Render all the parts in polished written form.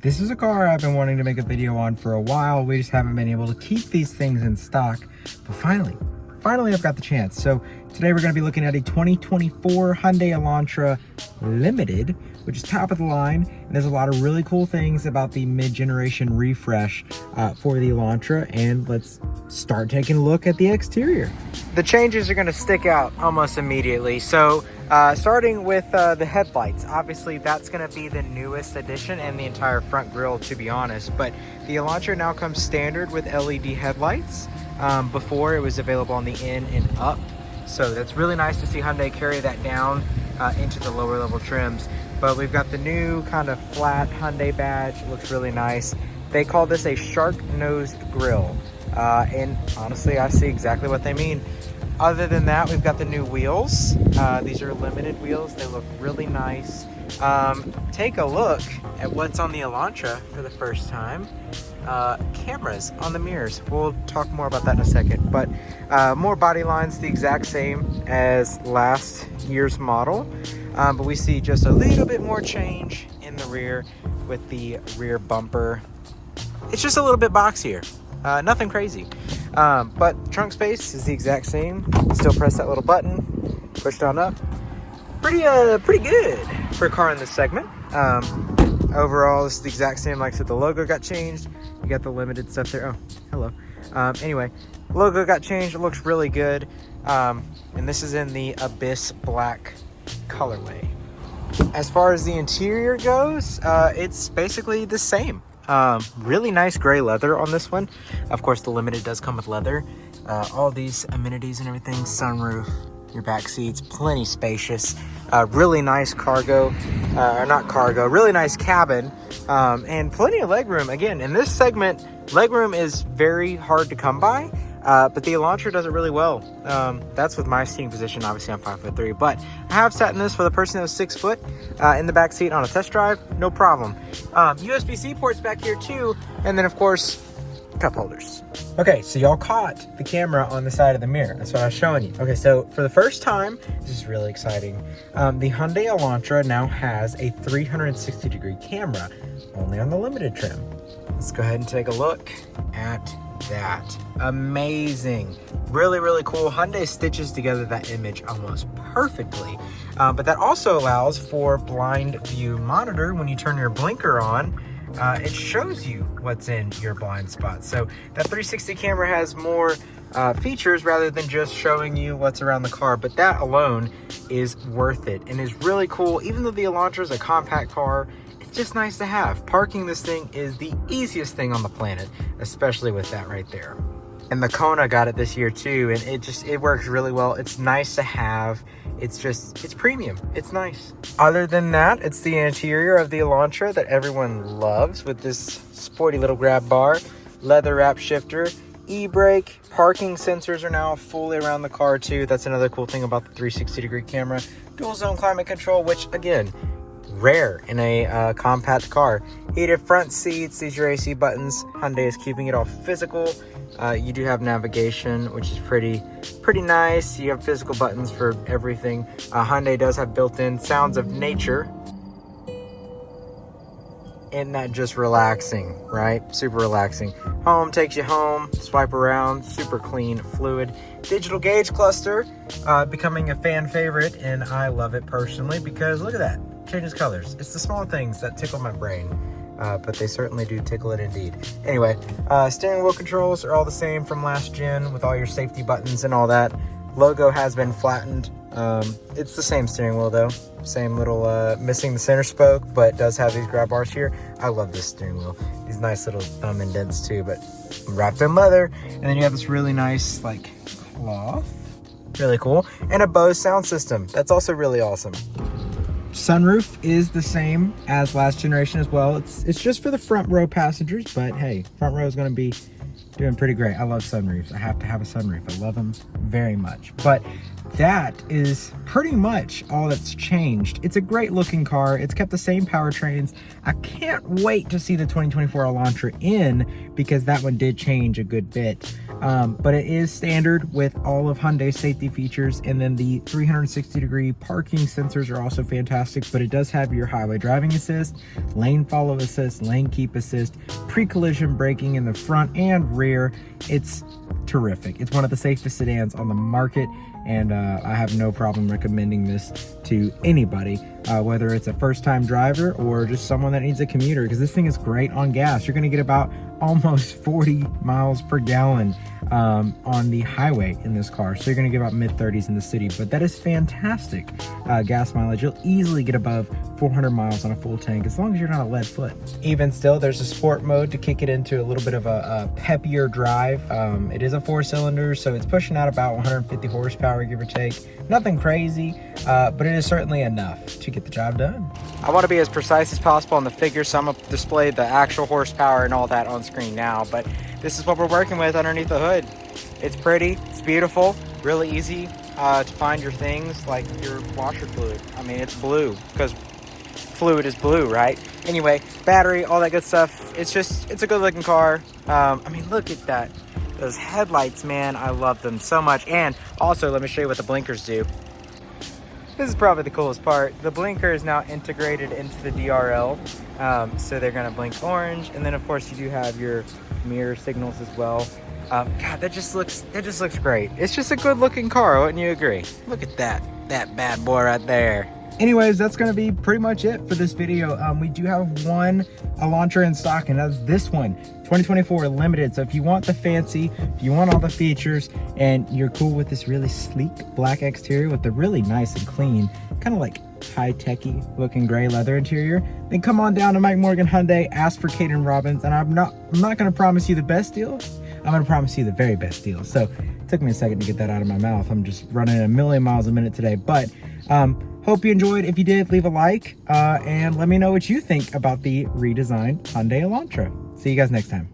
This is a car I've been wanting to make a video on for a while. We just haven't been able to keep these things in stock, but finally I've got the chance. So today we're going to be looking at a 2024 Hyundai Elantra Limited, which is top of the line. And there's a lot of really cool things about the mid-generation refresh for the Elantra. And let's start taking a look at the exterior. The changes are going to stick out almost immediately. So starting with the headlights, obviously that's going to be the newest addition, and the entire front grille, to be honest. But the Elantra now comes standard with LED headlights. Before it was available on the in and up, so that's really nice to see Hyundai carry that down into the lower level trims. But we've got the new kind of flat Hyundai badge. It looks really nice. They call this a shark nose grille, and honestly I see exactly what they mean. Other than that, we've got the new wheels. These are limited wheels. They look really nice. Take a look at what's on the Elantra for the first time. Cameras on the mirrors. We'll talk more about that in a second, but more body lines, the exact same as last year's model, but we see just a little bit more change in the rear with the rear bumper. It's just a little bit boxier, nothing crazy, but trunk space is the exact same. Still press that little button, push on up. Pretty good for a car in this segment. Overall, this is the exact same. Like I said, the logo got changed. You got the limited stuff there. Oh, hello. Anyway, logo got changed. It looks really good. And this is in the Abyss Black colorway. As far as the interior goes, it's basically the same. Really nice gray leather on this one. Of course, the Limited does come with leather. All these amenities and everything, sunroof, your back seats, plenty spacious. Really nice cargo, or not cargo, really nice cabin, and plenty of legroom. Again, in this segment, legroom is very hard to come by, but the Elantra does it really well. That's with my seating position. Obviously, I'm 5'3", but I have sat in this with a person that was 6 foot in the back seat on a test drive, no problem. USB-C ports back here too, and then of course, cup holders. Okay, so y'all caught the camera on the side of the mirror. That's what I was showing you. Okay, so for the first time, this is really exciting. The Hyundai Elantra now has a 360-degree camera, only on the Limited trim. Let's go ahead and take a look at that. Amazing. Really, really cool. Hyundai stitches together that image almost perfectly. But that also allows for blind view monitor. When you turn your blinker on, it shows you what's in your blind spot. So that 360 camera has more features rather than just showing you what's around the car, but that alone is worth it and is really cool. Even though the Elantra is a compact car, it's just nice to have. Parking this thing is the easiest thing on the planet, especially with that right there. And the Kona got it this year too, and it works really well. It's nice to have. It's premium. It's nice. Other than that, it's the interior of the Elantra that everyone loves, with this sporty little grab bar, leather wrap shifter, e-brake, parking sensors are now fully around the car too. That's another cool thing about the 360-degree camera. Dual zone climate control, which again, rare in a compact car. Heated front seats. These are your AC buttons. Hyundai is keeping it all physical. You do have navigation, which is pretty nice. You have physical buttons for everything. Hyundai does have built-in sounds of nature. Isn't that just relaxing, right? Super relaxing. Home takes you home. Swipe around. Super clean, fluid. Digital gauge cluster, becoming a fan favorite, and I love it personally because look at that. Changes colors. It's the small things that tickle my brain. But they certainly do tickle it indeed. Anyway, steering wheel controls are all the same from last gen with all your safety buttons and all that. Logo has been flattened. It's the same steering wheel though. Same little, missing the center spoke, but does have these grab bars here. I love this steering wheel. These nice little thumb indents too, but wrapped in leather. And then you have this really nice like cloth. Really cool. And a Bose sound system. That's also really awesome. Sunroof is the same as last generation as well. It's just for the front row passengers, but hey, front row is going to be Doing pretty great. I love sunroofs. I have to have a sunroof. I love them very much. But that is pretty much all that's changed. It's a great looking car. It's kept the same powertrains. I can't wait to see the 2024 Elantra in, because that one did change a good bit. But it is standard with all of Hyundai's safety features, and then the 360-degree parking sensors are also fantastic. But it does have your highway driving assist, lane follow assist, lane keep assist, pre-collision braking in the front and rear. It's terrific. It's one of the safest sedans on the market, and I have no problem recommending this to anybody, whether it's a first-time driver or just someone that needs a commuter, because this thing is great on gas. You're going to get about almost 40 miles per gallon on the highway in this car, so you're going to get about mid-30s in the city, but that is fantastic gas mileage. You'll easily get above 400 miles on a full tank as long as you're not a lead foot. Even still, there's a sport mode to kick it into a little bit of a peppier drive. It is a 4-cylinder, so it's pushing out about 150 horsepower, give or take. Nothing crazy, but it is certainly enough to get the job done. I want to be as precise as possible on the figures, so I'm going to display the actual horsepower and all that on screen now, but this is what we're working with underneath the hood. It's pretty, it's beautiful, really easy to find your things like your washer fluid. I mean, it's blue because fluid is blue, right? Anyway, battery, all that good stuff. It's a good looking car. I mean, look at that. Those headlights, man, I love them so much. And also, let me show you what the blinkers do. This is probably the coolest part. The blinker is now integrated into the DRL. So they're gonna blink orange. And then of course you do have your mirror signals as well. God, that just looks great. It's just a good looking car, wouldn't you agree? Look at that bad boy right there. Anyways, that's going to be pretty much it for this video. We do have one Elantra in stock, and that's this one, 2024 limited. So if you want the fancy, if you want all the features, and you're cool with this really sleek black exterior with the really nice and clean, kind of like high-techy looking gray leather interior, then come on down to Mike Morgan Hyundai, ask for Caden Robbins, and I'm not going to promise you the best deal. I'm going to promise you the very best deal. So it took me a second to get that out of my mouth. I'm just running a million miles a minute today, but hope you enjoyed. If you did, leave a like and let me know what you think about the redesigned Hyundai Elantra. See you guys next time.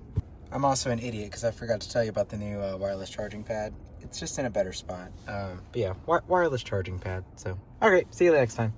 I'm also an idiot because I forgot to tell you about the new wireless charging pad. It's just in a better spot. But yeah, wireless charging pad. So, okay, see you next time.